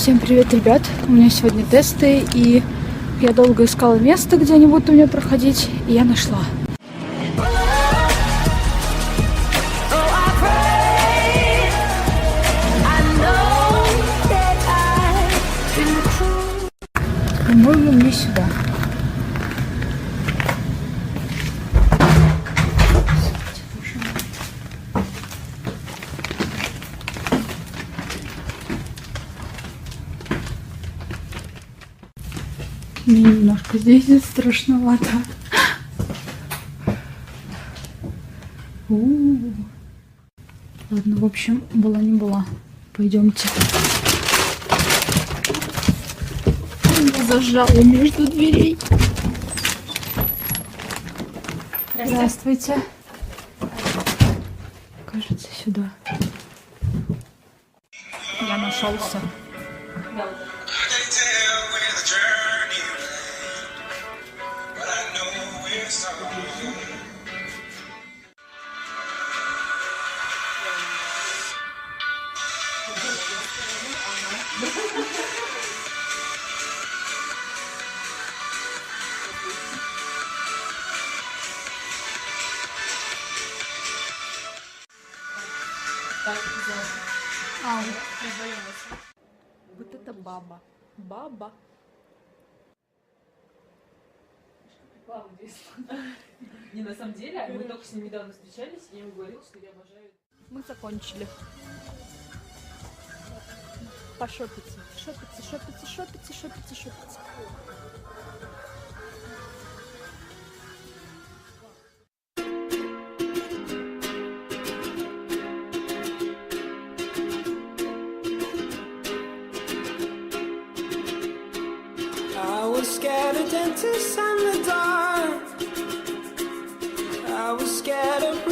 Всем привет, ребят! У меня сегодня тесты, и я долго искала место, где они будут у меня проходить, и я нашла. По-моему, мне сюда. Мне немножко здесь страшновато. Ладно, в общем, была не была. Пойдемте. Я зажала между дверей. Здравствуйте. Кажется, сюда. Я нашелся. Вот это баба. Баба. Не, на самом деле, мы только с ним недавно встречались, и я ему говорила, что я обожаю. Мы закончили. Пошопиться. Шопиться, шопиться, шопиться, шопиться, шопиться. I was scared of dentists and the dark. I was scared of